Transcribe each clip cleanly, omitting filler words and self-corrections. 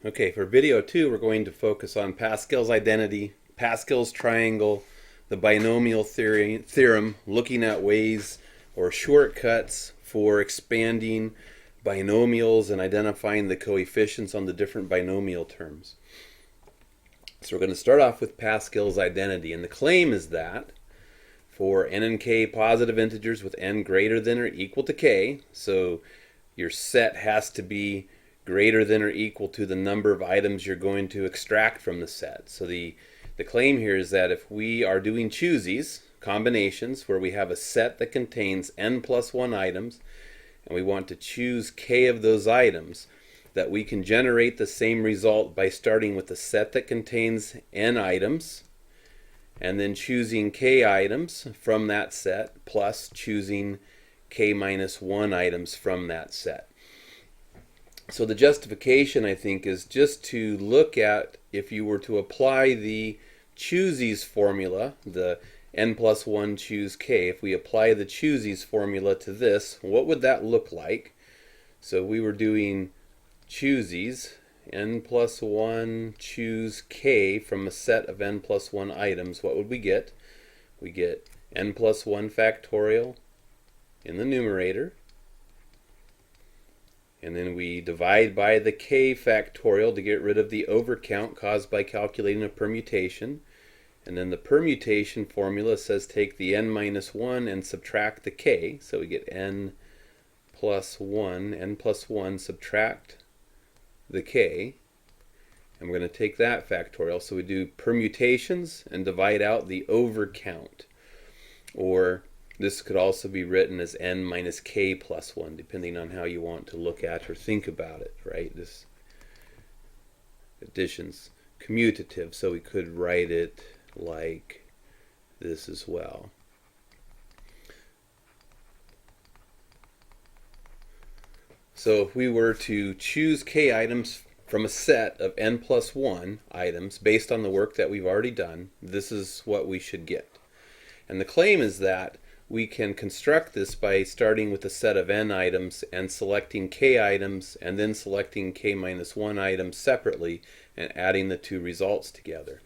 Okay, for video 2, we're going to focus on Pascal's identity, Pascal's triangle, the binomial theorem, looking at ways or shortcuts for expanding binomials and identifying the coefficients on the different binomial terms. So we're going to start off with Pascal's identity, and the claim is that for n and k positive integers with n greater than or equal to k, so your set has to be greater than or equal to the number of items you're going to extract from the set. So the claim here is that if we are doing choosies, combinations, where we have a set that contains n plus 1 items, and we want to choose k of those items, that we can generate the same result by starting with a set that contains n items, and then choosing k items from that set, plus choosing k minus 1 items from that set. So the justification, I think, is just to look at if you were to apply the choosies formula, the n plus 1 choose k, if we apply the choosies formula to this, what would that look like? So we were doing choosies, n plus 1 choose k from a set of n plus 1 items. What would we get? We get n plus 1 factorial in the numerator, and then we divide by the k factorial to get rid of the overcount caused by calculating a permutation. And then the permutation formula says take the n minus 1 and subtract the k. So we get n plus 1 subtract the k. And we're going to take that factorial. So we do permutations and divide out the overcount. Or this could also be written as n minus k plus 1, depending on how you want to look at or think about it, right? This addition's commutative, so we could write it like this as well. So if we were to choose k items from a set of n plus 1 items based on the work that we've already done, this is what we should get. And the claim is that we can construct this by starting with a set of n items and selecting k items and then selecting k minus 1 items separately and adding the two results together.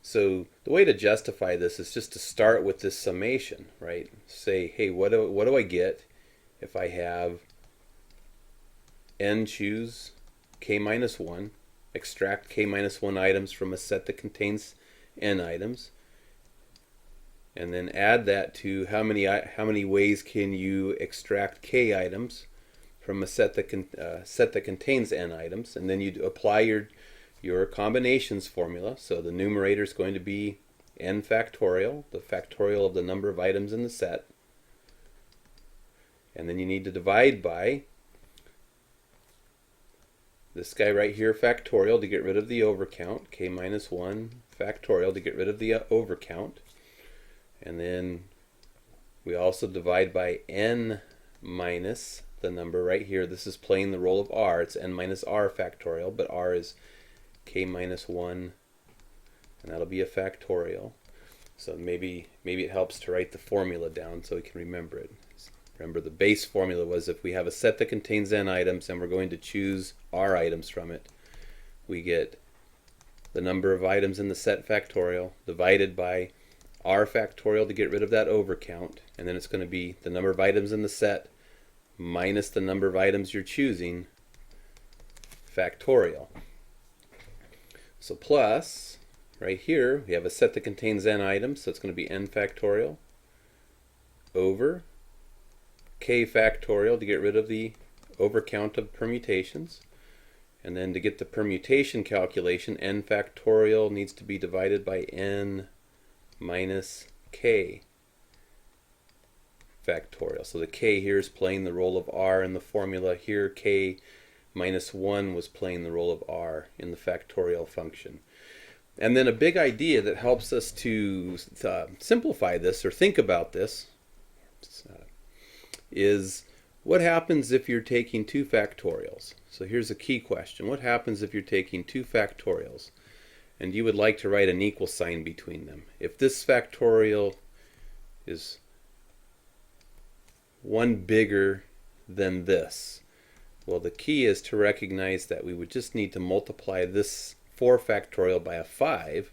So the way to justify this is just to start with this summation, right? Say, hey, what do I get if I have n choose k minus 1, extract k minus 1 items from a set that contains n items, and then add that to how many ways can you extract k items from a set that contains n items, and then you apply your combinations formula. So the numerator is going to be n factorial, the factorial of the number of items in the set, and then you need to divide by this guy right here, factorial, to get rid of the overcount, k minus 1 factorial to get rid of the overcount. And then we also divide by n minus the number right here. This is playing the role of r. It's n minus r factorial, but r is k minus 1, and that'll be a factorial. So maybe it helps to write the formula down so we can remember it. Remember, the base formula was if we have a set that contains n items and we're going to choose r items from it, we get the number of items in the set factorial divided by r factorial to get rid of that overcount, and then it's going to be the number of items in the set minus the number of items you're choosing factorial. So plus, right here, we have a set that contains n items, so it's going to be n factorial over k factorial to get rid of the overcount of permutations. And then to get the permutation calculation, n factorial needs to be divided by n minus k factorial. So the k here is playing the role of r in the formula. Here k minus 1 was playing the role of r in the factorial function. And then a big idea that helps us to simplify this or think about this is what happens if you're taking two factorials. So here's a key question. What happens if you're taking two factorials and you would like to write an equal sign between them? If this factorial is one bigger than this, Well, the key is to recognize that we would just need to multiply this 4 factorial by a 5,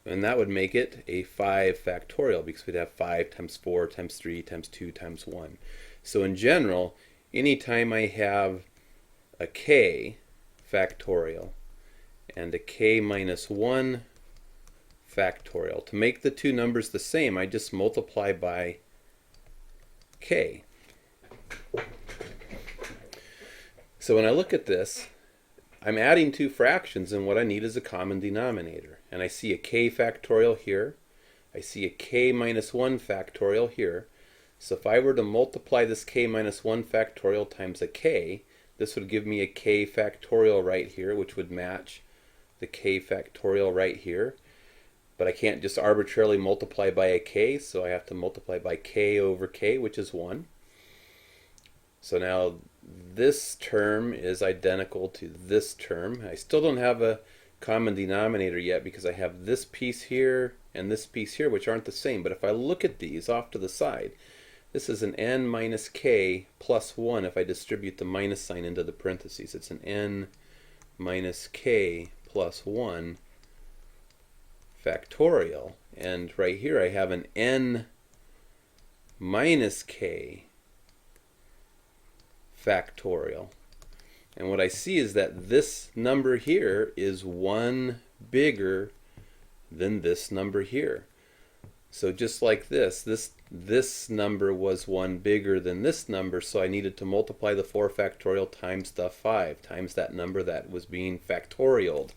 and that would make it a 5 factorial because we'd have 5 times 4 times 3 times 2 times 1. So in general, anytime I have a k factorial and a k minus 1 factorial, to make the two numbers the same, I just multiply by k. So when I look at this, I'm adding two fractions, and what I need is a common denominator. And I see a k factorial here. I see a k minus 1 factorial here. So if I were to multiply this k minus 1 factorial times a k, this would give me a k factorial right here, which would match the k factorial right here. But I can't just arbitrarily multiply by a k, so I have to multiply by k over k, which is 1. So now this term is identical to this term. I still don't have a common denominator yet because I have this piece here and this piece here, which aren't the same. But if I look at these off to the side, this is an n minus k plus 1 if I distribute the minus sign into the parentheses. It's an n minus k plus 1 factorial. And right here I have an n minus k factorial. And what I see is that this number here is 1 bigger than this number here. So just like this number was 1 bigger than this number, so I needed to multiply the 4 factorial times the 5, times that number that was being factorialed,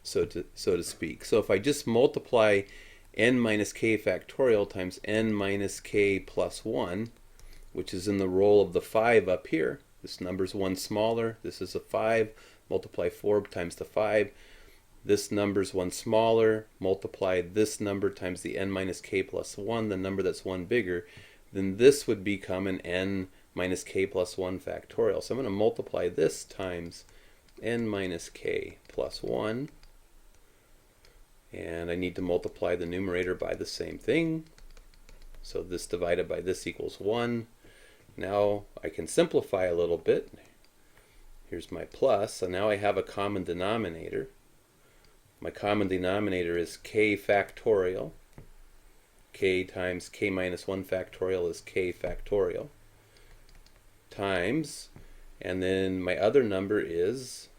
so to speak. So if I just multiply n minus k factorial times n minus k plus 1, which is in the role of the 5 up here, this number's 1 smaller, this is a 5, multiply 4 times the 5, this number's 1 smaller, multiply this number times the n minus k plus 1, the number that's 1 bigger, then this would become an n minus k plus 1 factorial. So I'm going to multiply this times n minus k plus 1, and I need to multiply the numerator by the same thing. So this divided by this equals 1. Now I can simplify a little bit. Here's my plus, so now I have a common denominator. My common denominator is k factorial. K times k minus 1 factorial is k factorial. Times, and then my other number is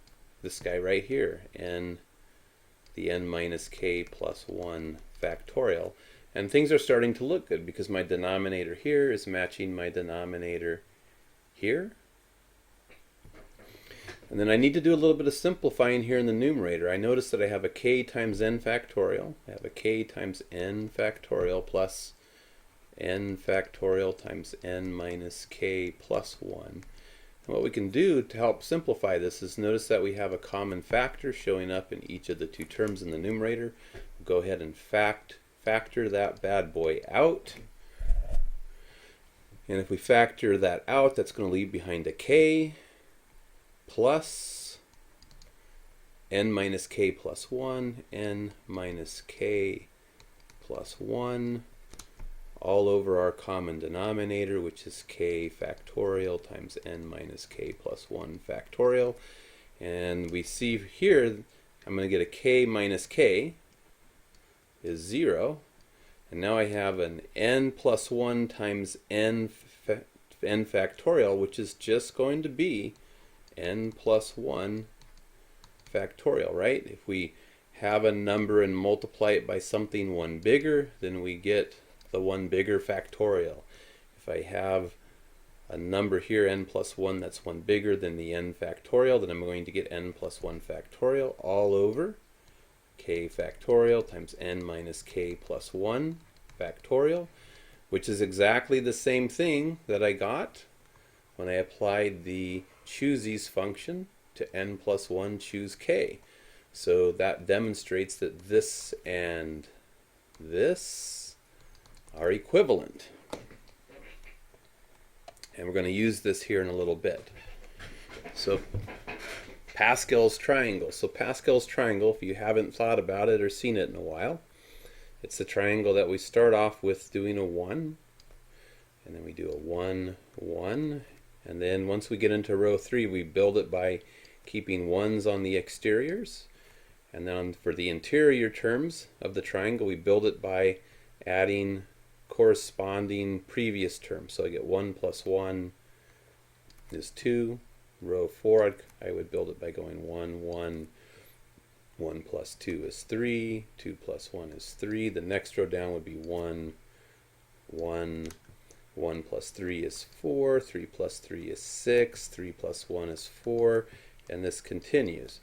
this guy right here, the n minus k plus 1 factorial. And things are starting to look good because my denominator here is matching my denominator here. And then I need to do a little bit of simplifying here in the numerator. I notice that I have a k times n factorial. I have a k times n factorial plus n factorial times n minus k plus 1. And what we can do to help simplify this is notice that we have a common factor showing up in each of the two terms in the numerator. We'll go ahead and factor that bad boy out. And if we factor that out, that's going to leave behind a k plus n minus k plus 1, n minus k plus 1, all over our common denominator, which is k factorial times n minus k plus 1 factorial. And we see here, I'm going to get a k minus k is 0. And now I have an n plus 1 times n factorial, which is just going to be n plus 1 factorial, right? If we have a number and multiply it by something 1 bigger, then we get the 1 bigger factorial. If I have a number here, n plus 1, that's 1 bigger than the n factorial, then I'm going to get n plus 1 factorial all over k factorial times n minus k plus 1 factorial, which is exactly the same thing that I got when I applied the choosies function to n plus 1 choose k. So that demonstrates that this and this are equivalent. And we're going to use this here in a little bit. So Pascal's triangle. So Pascal's triangle, if you haven't thought about it or seen it in a while, it's the triangle that we start off with doing a 1, and then we do a 1, 1, And then once we get into row 3, we build it by keeping 1s on the exteriors. And then for the interior terms of the triangle, we build it by adding corresponding previous terms. So I get 1 plus 1 is 2. Row 4, I would build it by going 1, 1. 1 plus 2 is 3. 2 plus 1 is 3. The next row down would be 1, 1. 1 plus 3 is 4. 3 plus 3 is 6. 3 plus 1 is 4. And this continues.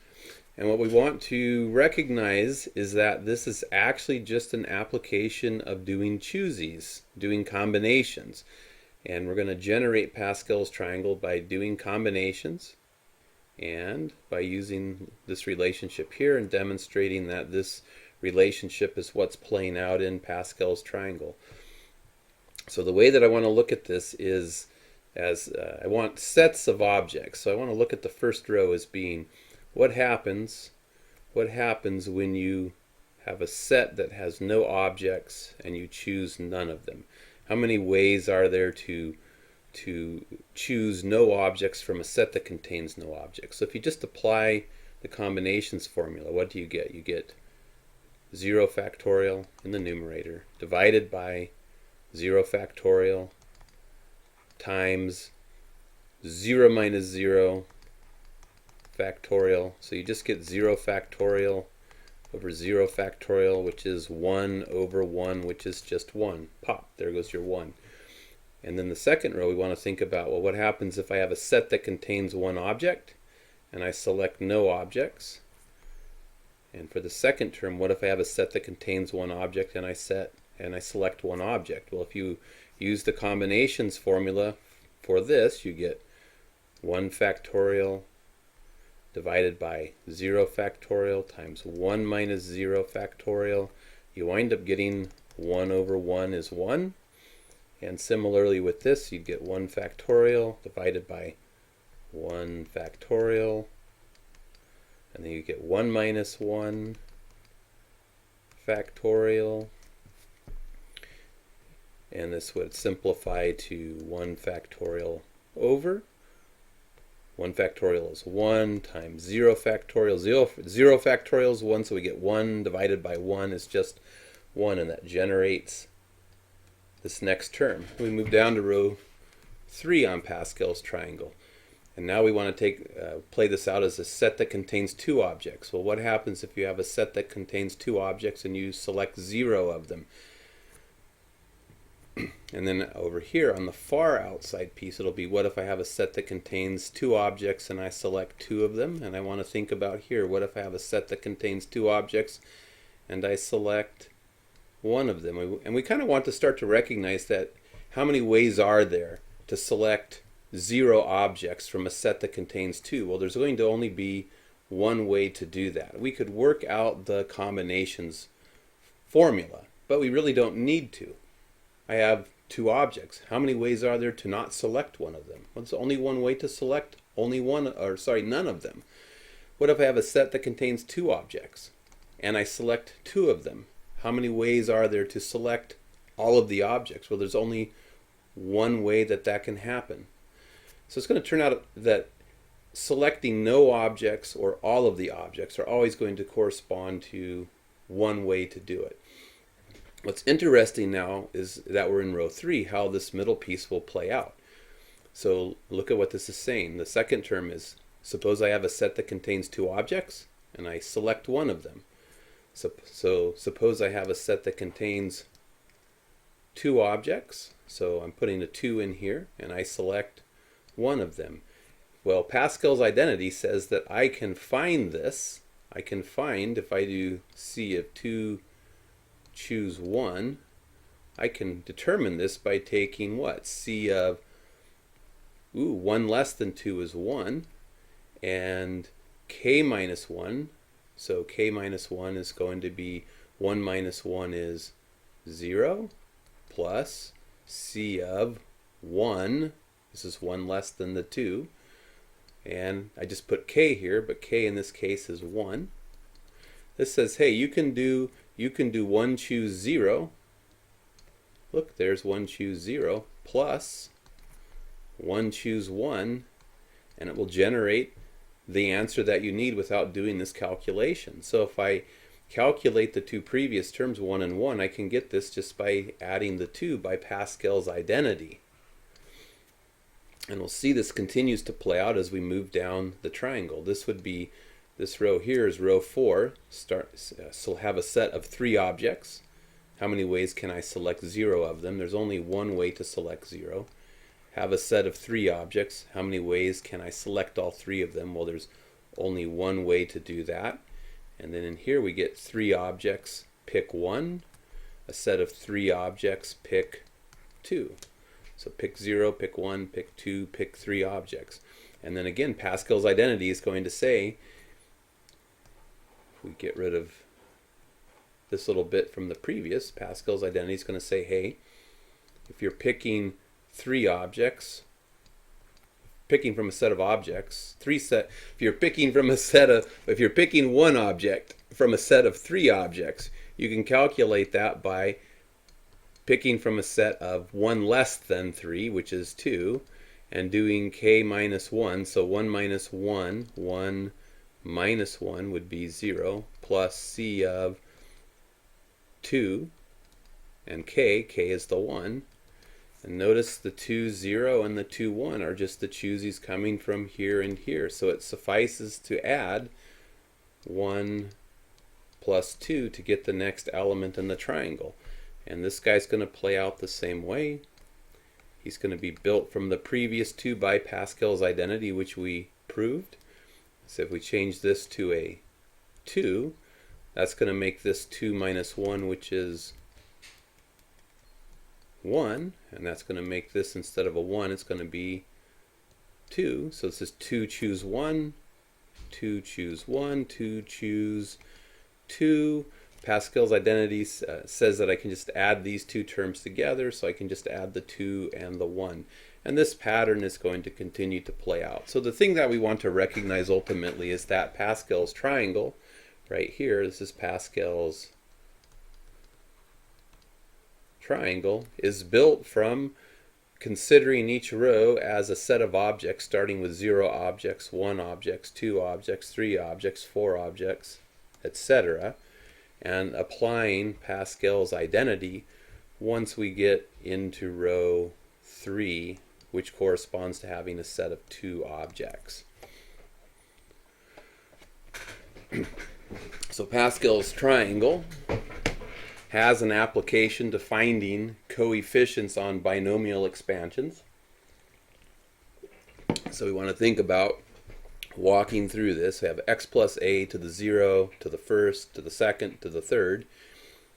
And what we want to recognize is that this is actually just an application of doing choosies, doing combinations. And we're going to generate Pascal's triangle by doing combinations and by using this relationship here and demonstrating that this relationship is what's playing out in Pascal's triangle. So the way that I want to look at this is as I want sets of objects. So I want to look at the first row as being what happens when you have a set that has no objects and you choose none of them. How many ways are there to choose no objects from a set that contains no objects? So if you just apply the combinations formula, what do you get? You get 0 factorial in the numerator divided by 0 factorial times 0 minus 0 factorial. So you just get 0 factorial over 0 factorial, which is 1 over 1, which is just 1. Pop, there goes your 1. And then the second row, we want to think about, well, what happens if I have a set that contains one object and I select no objects? And for the second term, what if I have a set that contains one object and I select one object? Well, if you use the combinations formula for this, you get 1 factorial divided by 0 factorial times 1 minus 0 factorial. You wind up getting 1 over 1 is 1. And similarly with this, you'd get 1 factorial divided by 1 factorial. And then you get 1 minus 1 factorial. And this would simplify to 1 factorial over. 1 factorial is 1 times 0 factorial. 0 factorial is 1, so we get 1 divided by 1 is just 1, and that generates this next term. We move down to row 3 on Pascal's triangle. And now we want to play this out as a set that contains 2 objects. Well, what happens if you have a set that contains 2 objects and you select 0 of them? And then over here on the far outside piece, it'll be what if I have a set that contains 2 objects and I select 2 of them? And I want to think about here, what if I have a set that contains 2 objects and I select 1 of them? And we kind of want to start to recognize that how many ways are there to select 0 objects from a set that contains 2? Well, there's going to only be one way to do that. We could work out the combinations formula, but we really don't need to. I have 2 objects. How many ways are there to not select one of them? Well, there's only one way to select none of them. What if I have a set that contains 2 objects and I select 2 of them? How many ways are there to select all of the objects? Well, there's only one way that can happen. So it's going to turn out that selecting no objects or all of the objects are always going to correspond to one way to do it. What's interesting now is that we're in row 3, how this middle piece will play out. So look at what this is saying. The second term is, suppose I have a set that contains 2 objects and I select 1 of them. So suppose I have a set that contains 2 objects. So I'm putting a 2 in here and I select 1 of them. Well, Pascal's identity says that I can find this. I can find, if I do C of 2 choose 1, I can determine this by taking what? C of 1 less than 2 is 1, and k minus 1. So k minus 1 is going to be 1 minus 1 is 0, plus C of 1. This is 1 less than the 2. And I just put k here, but k in this case is 1. This says, hey, you can do 1 choose 0. Look, there's 1 choose 0 plus 1, choose 1, and it will generate the answer that you need without doing this calculation. So if I calculate the two previous terms, 1 and 1, I can get this just by adding the 2 by Pascal's identity. And we'll see this continues to play out as we move down the triangle. This would be, this row here is row 4. So have a set of 3 objects. How many ways can I select 0 of them? There's only one way to select 0. Have a set of 3 objects. How many ways can I select all 3 of them? Well, there's only one way to do that. And then in here we get 3 objects, pick 1. A set of 3 objects, pick 2. So pick 0, pick 1, pick 2, pick 3 objects. And then again, Pascal's identity is going to say, if we get rid of this little bit from the previous, Pascal's identity is going to say, hey, if you're picking 3 objects, picking from a set of objects, if you're picking one object from a set of 3 objects, you can calculate that by picking from a set of 1 less than 3, which is 2, and doing k minus 1. So 1 minus 1, 1 minus 1 would be 0, plus c of 2, and k is the 1. And notice the 2, 0 and the 2, 1 are just the choosies coming from here and here. So it suffices to add 1 plus 2 to get the next element in the triangle. And this guy's going to play out the same way. He's going to be built from the previous 2 by Pascal's identity, which we proved. So if we change this to a 2, that's going to make this 2 minus 1, which is 1. And that's going to make this, instead of a 1, it's going to be 2. So this is 2, choose 1, 2, choose 1, 2, choose 2. Pascal's identity says that I can just add these 2 terms together, so I can just add the 2 and the 1. And this pattern is going to continue to play out. So the thing that we want to recognize ultimately is that Pascal's triangle, right here, this is Pascal's triangle, is built from considering each row as a set of objects, starting with 0 objects, 1 objects, 2 objects, 3 objects, 4 objects, etc., and applying Pascal's identity once we get into row 3, which corresponds to having a set of 2 objects. So Pascal's triangle has an application to finding coefficients on binomial expansions. So we want to think about walking through this. We have x plus a to the 0, to the first, to the second, to the third.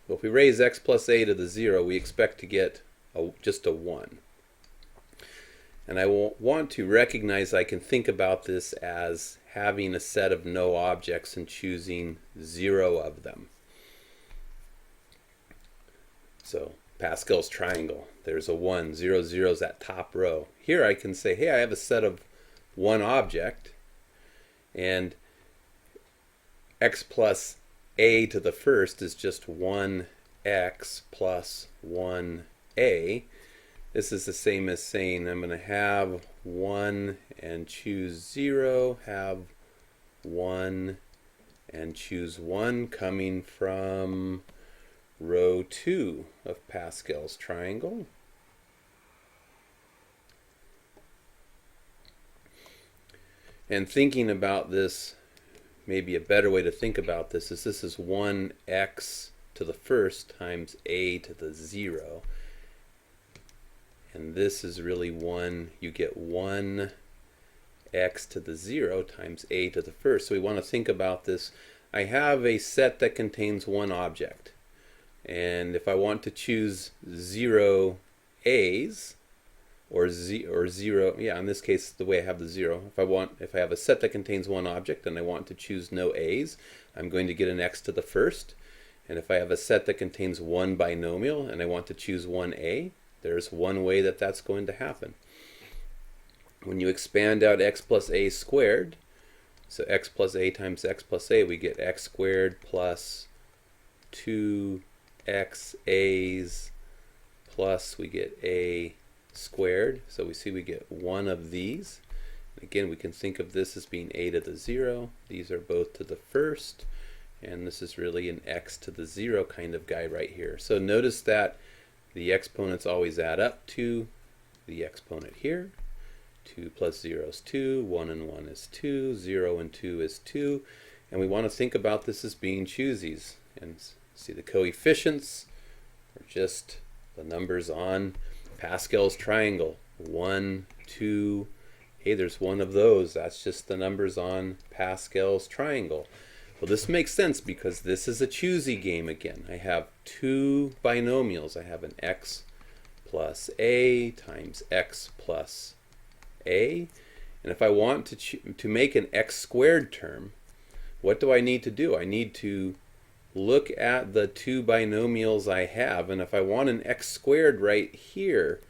Well, if we raise x plus a to the 0, we expect to get just a 1. And I want to recognize I can think about this as having a set of no objects and choosing 0 of them. So Pascal's triangle, there's a 1, 0, 0 is that top row. Here I can say, hey, I have a set of 1 object, and x plus a to the first is just 1x plus 1a. This is the same as saying I'm going to have 1 and choose 0, have 1 and choose 1 coming from row 2 of Pascal's triangle. And thinking about this, maybe a better way to think about this is 1x to the first times a to the 0. And this is really 1, you get 1x to the 0 times a to the first. So we want to think about this. I have a set that contains 1 object. And if I want to choose 0 a's, or 0, yeah, in this case, the way I have the 0, if I have a set that contains 1 object and I want to choose no a's, I'm going to get an x to the first. And if I have a set that contains 1 binomial and I want to choose 1a, there's one way that that's going to happen. When you expand out x plus a squared, so x plus a times x plus a, we get x squared plus 2xa's plus we get a squared. So we see we get one of these. Again, we can think of this as being a to the 0. These are both to the first. And this is really an x to the 0 kind of guy right here. So notice that the exponents always add up to the exponent here. 2 plus 0 is 2, 1 and 1 is 2, 0 and 2 is 2. And we want to think about this as being choosies. And see the coefficients are just the numbers on Pascal's triangle. 1, 2, hey, there's one of those. That's just the numbers on Pascal's triangle. Well, this makes sense because this is a choosy game again. I have two binomials. I have an x plus a times x plus a. And if I want to make an x squared term, what do I need to do? I need to look at the two binomials I have. And if I want an x squared right here,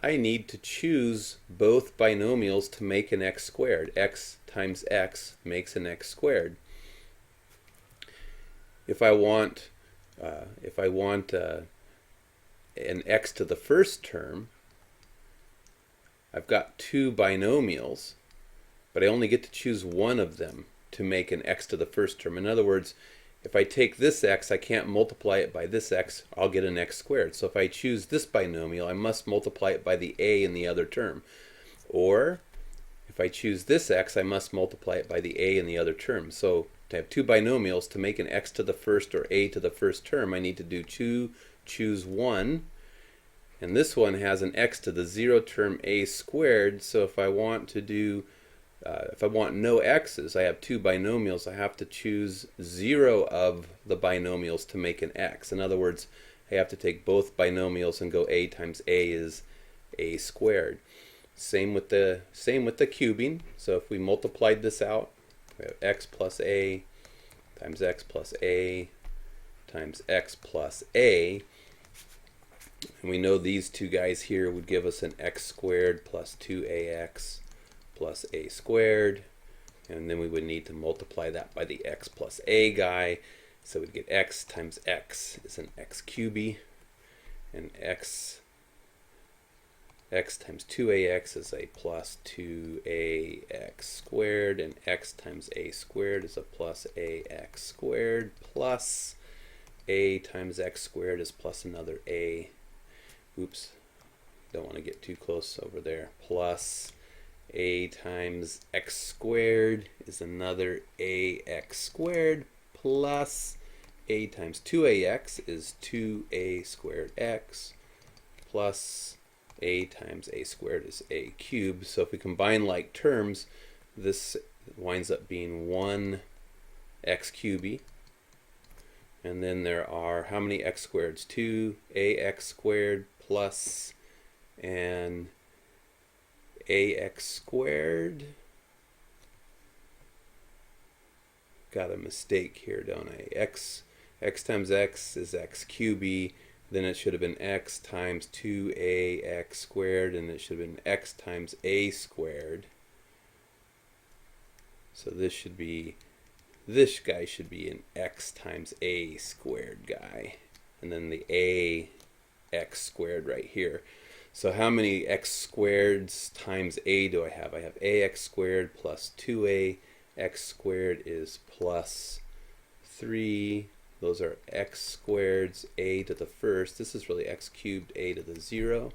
I need to choose both binomials to make an x squared. X times x makes an x squared. If I want an x to the first term, I've got two binomials, but I only get to choose one of them to make an x to the first term. In other words, if I take this x, I can't multiply it by this x, I'll get an x squared. So if I choose this binomial, I must multiply it by the a in the other term. Or if I choose this x, I must multiply it by the a in the other term. So to have two binomials, to make an x to the first or a to the first term, I need to do choose one. And this one has an x to the 0 term a squared. So if I want to do if I want no x's, I have two binomials, I have to choose 0 of the binomials to make an x. In other words, I have to take both binomials and go a times a is a squared. Same with the cubing. So if we multiplied this out, we have x plus a times x plus a times x plus a. And we know these two guys here would give us an x squared plus 2ax plus a squared, and then we would need to multiply that by the x plus a guy, so we'd get x times x is an x cubey, and x times 2ax is a plus 2ax squared, and x times a squared is a plus ax squared, plus a times x squared is plus another a, oops, don't want to get too close over there, plus a times x squared is another ax squared, plus a times 2ax is 2a squared x, plus a times a squared is a cubed. So if we combine like terms, this winds up being 1 x cubey. And then there are how many x squareds? 2ax squared plus an ax squared. Got a mistake here, don't I? X times x is x cubey. Then it should have been x times 2ax squared, and it should have been x times a squared. So this guy should be an x times a squared guy. And then the a x squared right here. So how many x squareds times a do I have? I have ax squared plus 2ax squared is plus 3. Those are x squareds, a to the first. This is really x cubed, a to the 0.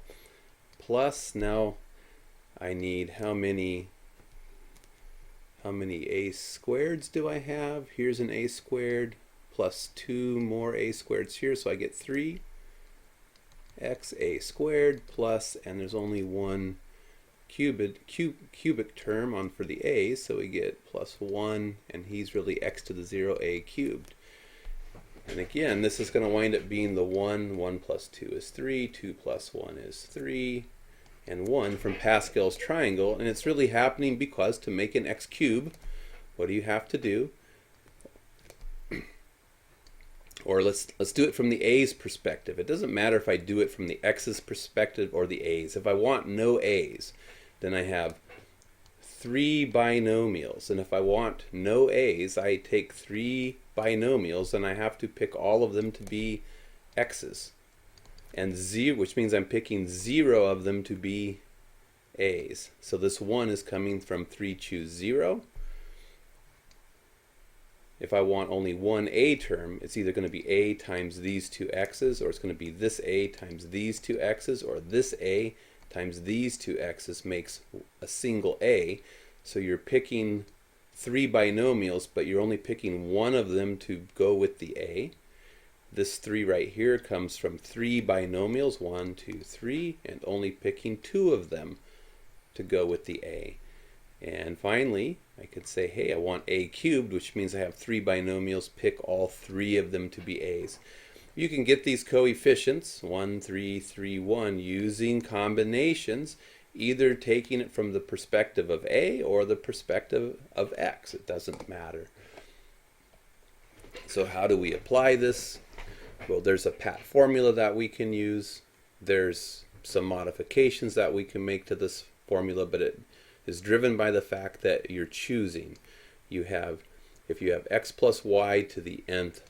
Plus, now I need how many a squareds do I have? Here's an a squared plus 2 more a squareds here, so I get 3 x a squared plus, and there's only one cubic term on for the a, so we get plus 1, and he's really x to the 0 a cubed. And again, this is going to wind up being the 1 plus 2 is 3, 2 plus 1 is 3, and 1 from Pascal's triangle. And it's really happening because to make an x cube, what do you have to do? Or let's do it from the a's perspective. It doesn't matter if I do it from the x's perspective or the a's. If I want no a's, then I have 3 binomials. And if I want no a's, I take 3 binomials, and I have to pick all of them to be x's. and 0, which means I'm picking 0 of them to be a's. So this 1 is coming from 3, choose 0. If I want only one a term, it's either going to be a times these two x's, or it's going to be this a times these two x's, or this a times these two x's makes a single a. So you're picking 3 binomials, but you're only picking one of them to go with the a. This 3 right here comes from 3 binomials, 1, 2, 3, and only picking 2 of them to go with the a. And finally, I could say, hey, I want a cubed, which means I have 3 binomials, pick all 3 of them to be a's. You can get these coefficients, 1, 3, 3, 1, using combinations, either taking it from the perspective of a or the perspective of x. It doesn't matter. So how do we apply this? Well, there's a pat formula that we can use. There's some modifications that we can make to this formula, but it is driven by the fact that you're choosing. You have, if you have x plus y to the nth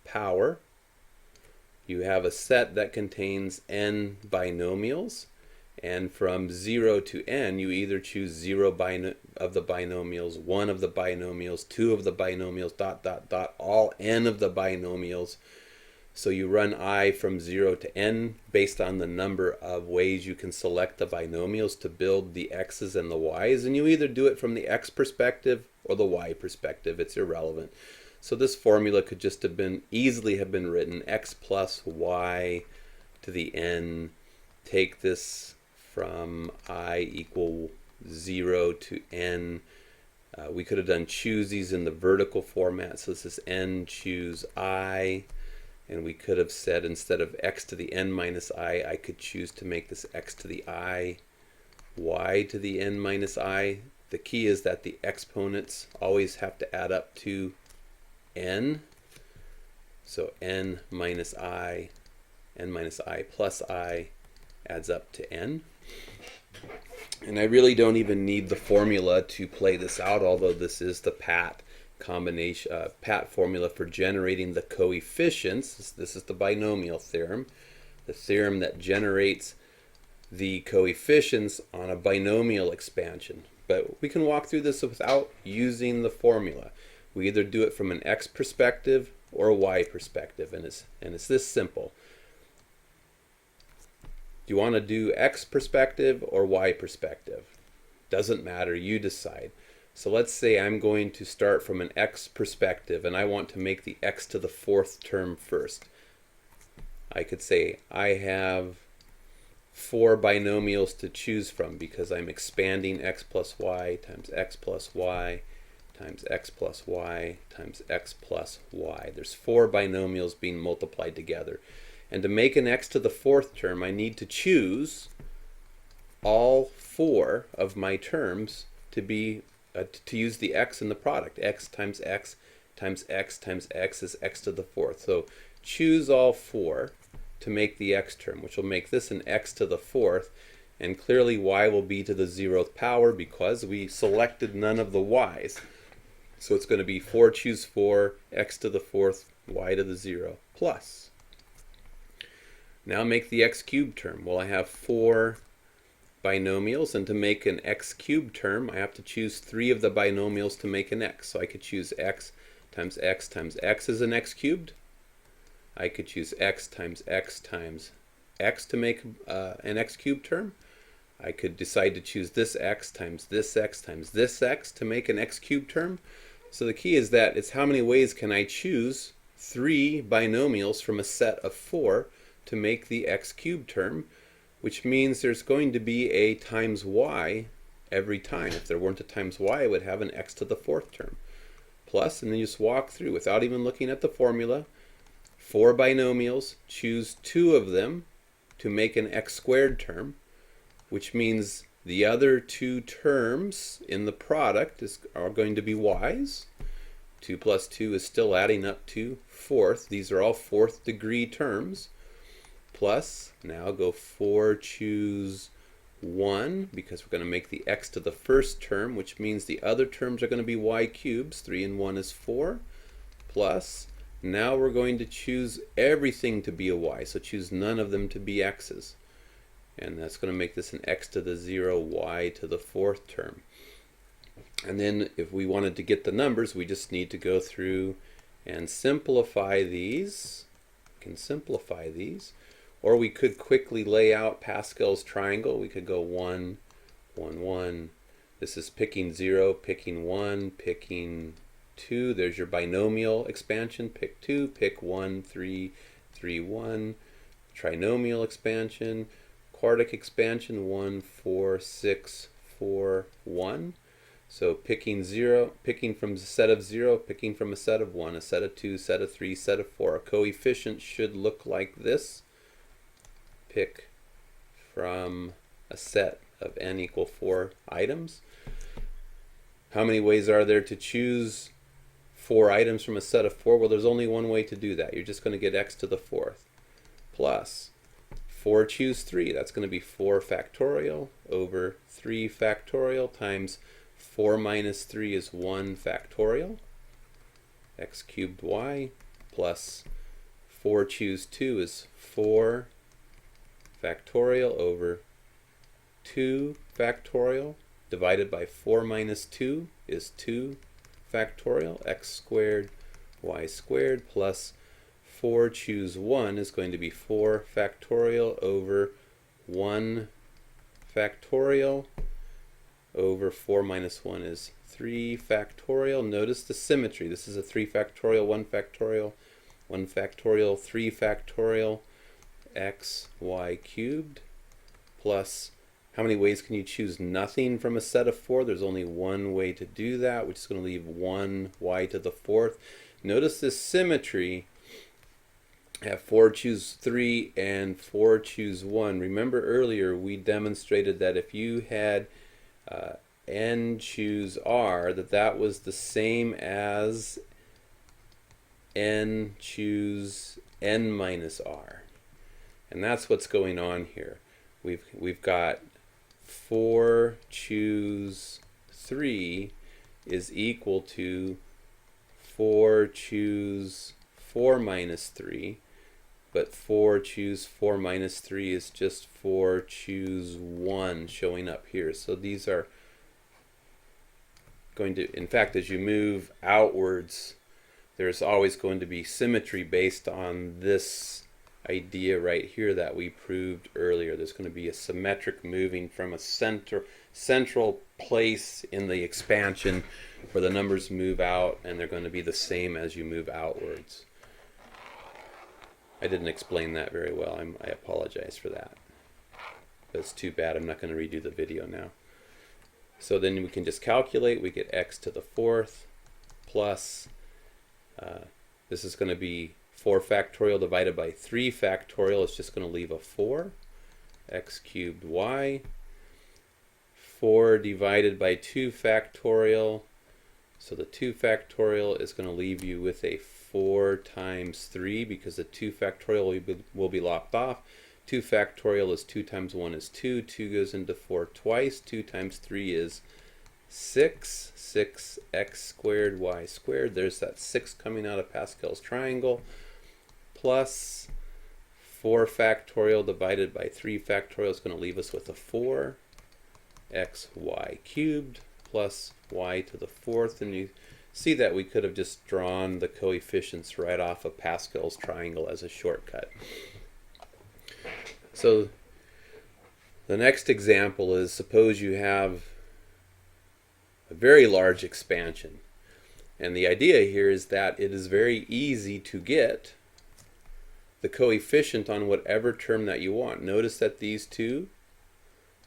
power, you have a set that contains n binomials, and from 0 to n you either choose 0 of the binomials, 1 of the binomials, 2 of the binomials, dot dot dot, all n of the binomials. So you run I from 0 to n based on the number of ways you can select the binomials to build the x's and the y's, and you either do it from the x perspective or the y perspective. It's irrelevant. So this formula could just have been easily have been written x plus y to the n. Take this from I equal 0 to n. We could have done choose these in the vertical format. So this is n choose I. And we could have said, instead of x to the n minus I could choose to make this x to the I, y to the n minus I. The key is that the exponents always have to add up to n. So n minus I plus I adds up to n. And I really don't even need the formula to play this out, although this is the pat formula for generating the coefficients. This is the binomial theorem, the theorem that generates the coefficients on a binomial expansion. But we can walk through this without using the formula. We either do it from an x perspective or a y perspective, and it's this simple. Do you want to do x perspective or y perspective? Doesn't matter, you decide. So let's say I'm going to start from an x perspective and I want to make the x to the 4th term first. I could say I have 4 binomials to choose from because I'm expanding x plus y times x plus y times x plus y times x plus y. There's 4 binomials being multiplied together. And to make an x to the 4th term, I need to choose all 4 of my terms to be to use the x in the product. X times x times x times x is x to the 4th. So choose all 4 to make the x term, which will make this an x to the 4th, and clearly y will be to the 0th power because we selected none of the y's. So it's going to be 4 choose 4, x to the 4th, y to the 0, plus. Now make the x cubed term. Well, I have 4 binomials, and to make an x cubed term I have to choose 3 of the binomials to make an x. So I could choose x times x times x as an x cubed. I could choose x times x times x to make an x cubed term. I could decide to choose this x times this x times this x to make an x cubed term. So the key is that it's how many ways can I choose 3 binomials from a set of 4 to make the x cubed term, which means there's going to be a times y every time. If there weren't a times y, I would have an x to the 4th term. Plus, and then you just walk through without even looking at the formula. 4 binomials, choose 2 of them to make an x squared term, which means the other 2 terms in the product are going to be y's. 2 plus 2 is still adding up to 4th. These are all 4th degree terms. Plus, now go 4 choose 1, because we're going to make the x to the 1st term, which means the other terms are going to be y cubes. 3 and 1 is 4. Plus, Now we're going to choose everything to be a y, so choose none of them to be x's. And that's going to make this an x to the 0, y to the 4th term. And then if we wanted to get the numbers, we just need to go through and simplify these. We can simplify these. Or we could quickly lay out Pascal's triangle. We could go 1, 1, 1. This is picking 0, picking 1, picking 2. There's your binomial expansion. Pick 2, pick 1, 3, 3, 1. Trinomial expansion. Quartic expansion, 1, 4, 6, 4, 1. So picking 0, picking from a set of 0, picking from a set of 1, a set of 2, set of 3, set of 4. A coefficient should look like this. Pick from a set of n equal 4 items. How many ways are there to choose 4 items from a set of 4? Well, there's only one way to do that. You're just going to get x to the 4th plus 4 choose 3. That's going to be 4 factorial over 3 factorial times 4 minus 3 is 1 factorial. X cubed y plus 4 choose 2 is 4 factorial over 2 factorial divided by 4 minus 2 is 2 factorial. X squared y squared plus 4 choose 1 is going to be 4 factorial over 1 factorial over 4 minus 1 is 3 factorial. Notice the symmetry. This is a 3 factorial, 1 factorial, 1 factorial, 3 factorial, x y cubed plus, how many ways can you choose nothing from a set of 4? There's only one way to do that, which is going to leave 1 y to the 4th. Notice this symmetry. Have 4 choose 3 and 4 choose 1. Remember earlier we demonstrated that if you had n choose r, that was the same as n choose n minus r. And that's what's going on here. We've got 4 choose 3 is equal to 4 choose 4 minus 3. But 4 choose 4 minus 3 is just 4 choose 1 showing up here. So these are going to, in fact, as you move outwards, there's always going to be symmetry based on this idea right here that we proved earlier. There's going to be a symmetric moving from a central place in the expansion where the numbers move out, and they're going to be the same as you move outwards. I didn't explain that very well. I apologize for that. But it's too bad. I'm not going to redo the video now. So then we can just calculate. We get x to the 4th plus, this is going to be 4 factorial divided by 3 factorial. It's just going to leave a 4. X cubed y. 4 divided by 2 factorial. So the 2 factorial is going to leave you with a 4 times 3 because the 2 factorial will be lopped off. 2 factorial is 2 times 1 is 2. 2 goes into 4 twice. 2 times 3 is 6. 6x squared y squared. There's that 6 coming out of Pascal's triangle. Plus 4 factorial divided by 3 factorial is going to leave us with a 4. X y cubed plus y to the 4th. And you see that we could have just drawn the coefficients right off of Pascal's triangle as a shortcut. So the next example is, suppose you have a very large expansion. And the idea here is that it is very easy to get the coefficient on whatever term that you want. Notice that these two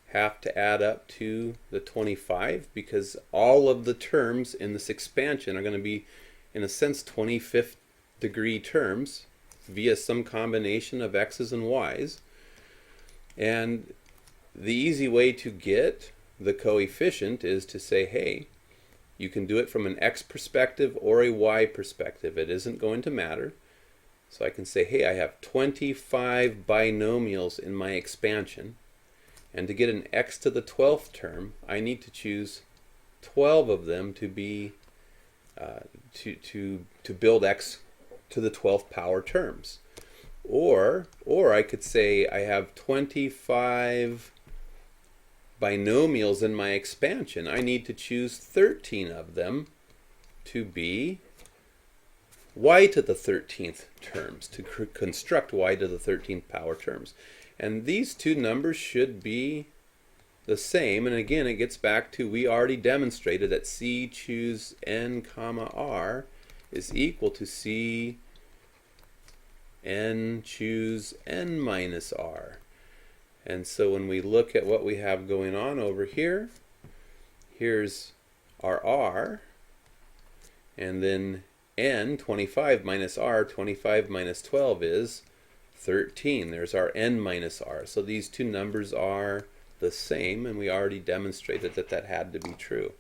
have to add up to the 25 because all of the terms in this expansion are going to be, in a sense, 25th degree terms via some combination of x's and y's. And the easy way to get the coefficient is to say, hey, you can do it from an x perspective or a y perspective. It isn't going to matter. So I can say, hey, I have 25 binomials in my expansion. And to get an x to the 12th term, I need to choose 12 of them to be to build x to the 12th power terms. Or I could say I have 25 binomials in my expansion. I need to choose 13 of them to be y to the 13th terms, to construct y to the 13th power terms. And these two numbers should be the same. And again, it gets back to, we already demonstrated that C choose n comma r is equal to C n choose n minus r. And so when we look at what we have going on over here, here's our r, and then n, 25 minus r, 25 minus 12 is 13. There's our n minus r. So these two numbers are the same, and we already demonstrated that that had to be true.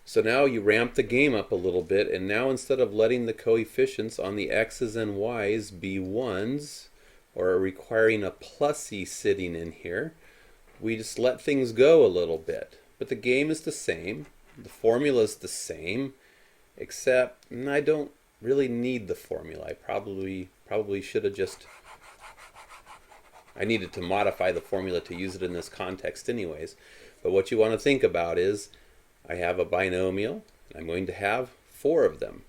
So now you ramp the game up a little bit, and now instead of letting the coefficients on the x's and y's be 1s, or requiring a plusy sitting in here, we just let things go a little bit. But the game is the same, the formula is the same, except I don't really need the formula. I probably should have just, I needed to modify the formula to use it in this context anyways. But what you want to think about is, I have a binomial, and I'm going to have 4 of them.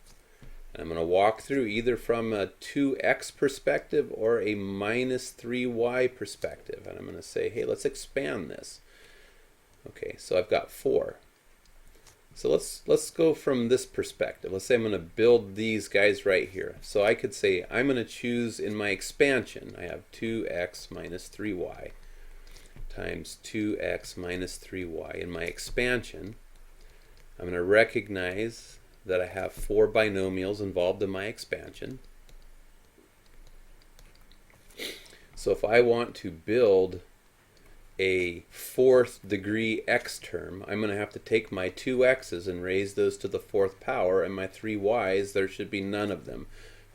And I'm going to walk through either from a 2x perspective or a minus 3y perspective. And I'm going to say, hey, let's expand this. Okay, so I've got 4. So let's go from this perspective. Let's say I'm going to build these guys right here. So I could say I'm going to choose in my expansion, I have 2x minus 3y times 2x minus 3y. In my expansion, I'm going to recognize that I have 4 binomials involved in my expansion. So if I want to build a 4th degree x term, I'm going to have to take my 2 x's and raise those to the 4th power, and my 3 y's, there should be none of them.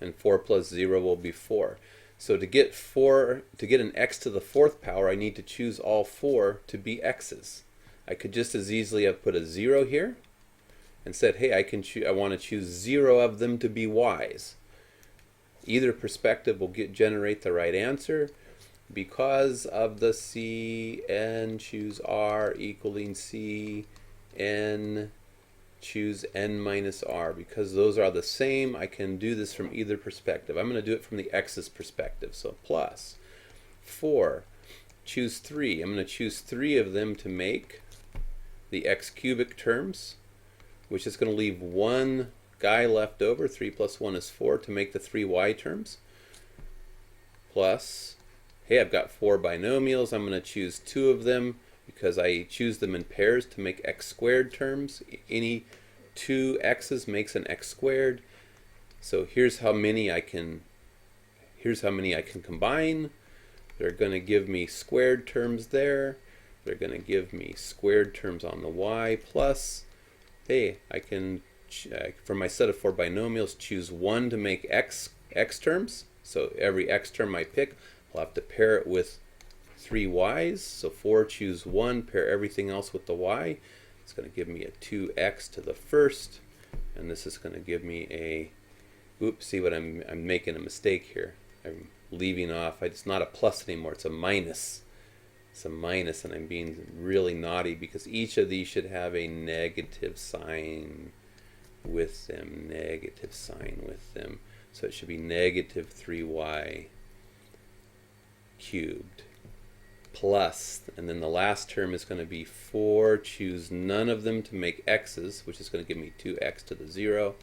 And 4 plus 0 will be 4. So to get an x to the 4th power, I need to choose all 4 to be x's. I could just as easily have put a 0 here and said, hey, I want to choose 0 of them to be y's. Either perspective will generate the right answer. Because of the C n choose r equaling C n choose n minus r, because those are the same, I can do this from either perspective. I'm going to do it from the x's perspective. So plus 4, choose 3. I'm going to choose 3 of them to make the x cubic terms, which is going to leave 1 guy left over. 3 plus 1 is 4 to make the 3y terms. Plus, hey, I've got 4 binomials. I'm going to choose 2 of them because I choose them in pairs to make x squared terms. Any 2 x's makes an x squared. So here's how many I can combine. They're going to give me squared terms there. They're going to give me squared terms on the y, plus, hey, I can, from my set of 4 binomials, choose 1 to make x terms. So every x term I pick, I'll have to pair it with 3 y's. So 4 choose 1, pair everything else with the y. It's going to give me a 2x to the first. And this is going to give me a, oops, see what I'm making a mistake here. I'm leaving off, it's not a plus anymore, it's a minus. It's a minus, and I'm being really naughty because each of these should have a negative sign with them, negative sign with them. So it should be negative 3y cubed plus, and then the last term is going to be 4, choose none of them to make x's, which is going to give me 2x to the 0,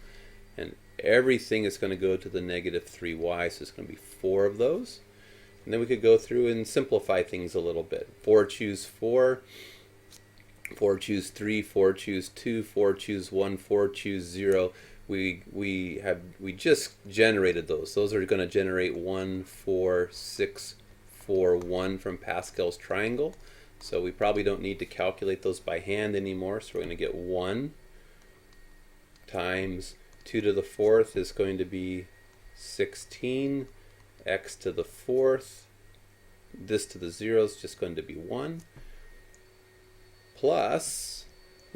and everything is going to go to the negative 3y, so it's going to be 4 of those. And then we could go through and simplify things a little bit. 4 choose 4, 4 choose 3, 4 choose 2, 4 choose 1, 4 choose 0. We just generated those. Those are going to generate 1, 4, 6, 4, 1 from Pascal's triangle. So we probably don't need to calculate those by hand anymore. So we're going to get 1 times 2 to the 4th is going to be 16. X to the 4th, this to the 0 is just going to be 1. Plus,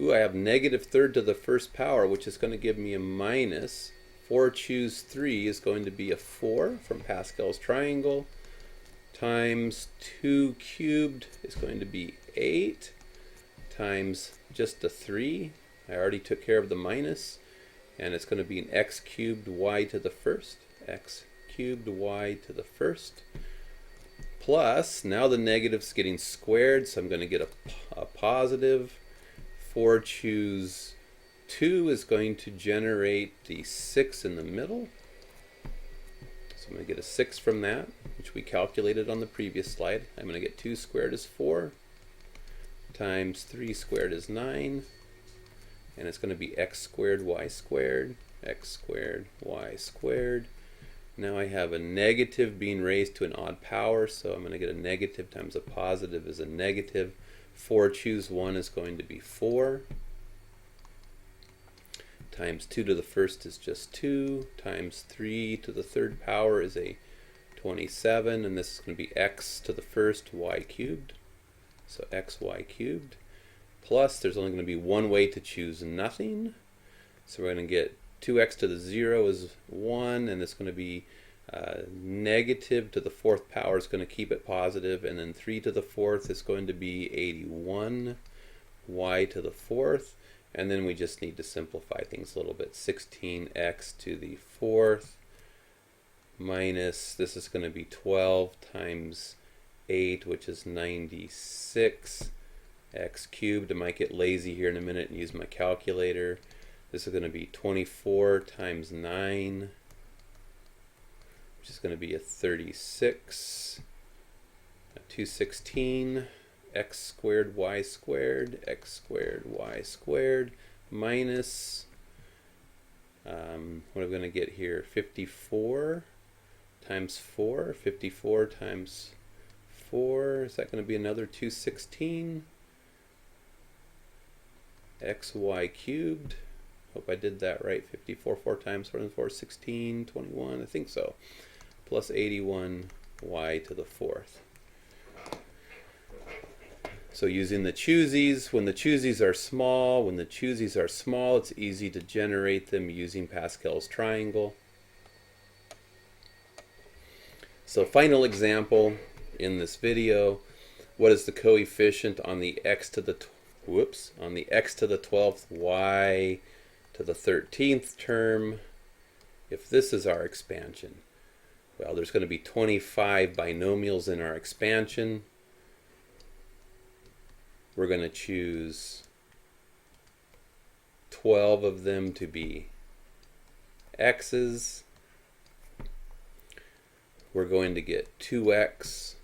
Ooh, I have negative third to the first power, which is going to give me a minus. 4 choose 3 is going to be a 4 from Pascal's triangle, times 2 cubed is going to be 8, times just a 3. I already took care of the minus, and it's going to be an x cubed y to the first, x cubed y to the first, plus, now the negative's getting squared, so I'm going to get a positive. 4 choose 2 is going to generate the 6 in the middle. So I'm going to get a 6 from that, which we calculated on the previous slide. I'm going to get 2 squared is 4, times 3 squared is 9, and it's going to be x squared, y squared, x squared, y squared. Now I have a negative being raised to an odd power, so I'm going to get a negative times a positive is a negative. 4 choose 1 is going to be 4, times 2 to the first is just 2, times 3 to the third power is a 27, and this is going to be x to the first y cubed, so xy cubed, plus there's only going to be one way to choose nothing, so we're going to get 2x to the 0 is 1, and it's going to be negative to the fourth power is going to keep it positive, and then 3 to the fourth is going to be 81, y to the fourth, and then we just need to simplify things a little bit. 16x to the fourth minus, this is going to be 12 times 8, which is 96, x cubed. I might get lazy here in a minute and use my calculator. This is going to be 24 times 9, which is going to be a 36, 216, x squared, y squared, x squared, y squared, minus, what am I going to get here? 54 times 4, 54 times 4, is that going to be another 216, xy cubed. Hope I did that right. 54 4 times 4 and 4, 16, 21, I think so. Plus 81 y to the fourth. So using the choosies, when the choosies are small, it's easy to generate them using Pascal's triangle. So final example in this video, what is the coefficient on the x to the x to the 12th, y to the 13th term, if this is our expansion? Well, there's going to be 25 binomials in our expansion. We're going to choose 12 of them to be x's. We're going to get 2x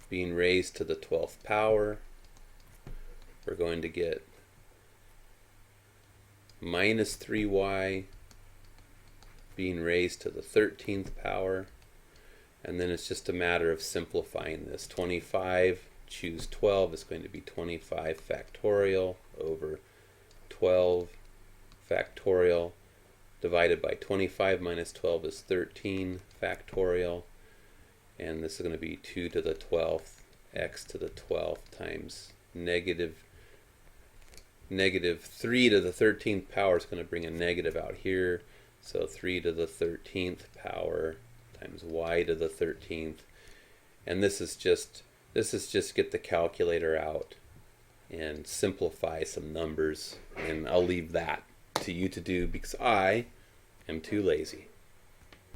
being raised to the 12th power. We're going to get minus 3y being raised to the 13th power, and then it's just a matter of simplifying this. 25 choose 12 is going to be 25 factorial over 12 factorial divided by 25 minus 12 is 13 factorial, and this is going to be 2 to the 12th x to the 12th times negative 3 to the 13th power is going to bring a negative out here, so 3 to the 13th power times y to the 13th, and this is just get the calculator out and simplify some numbers, and I'll leave that to you to do because I am too lazy.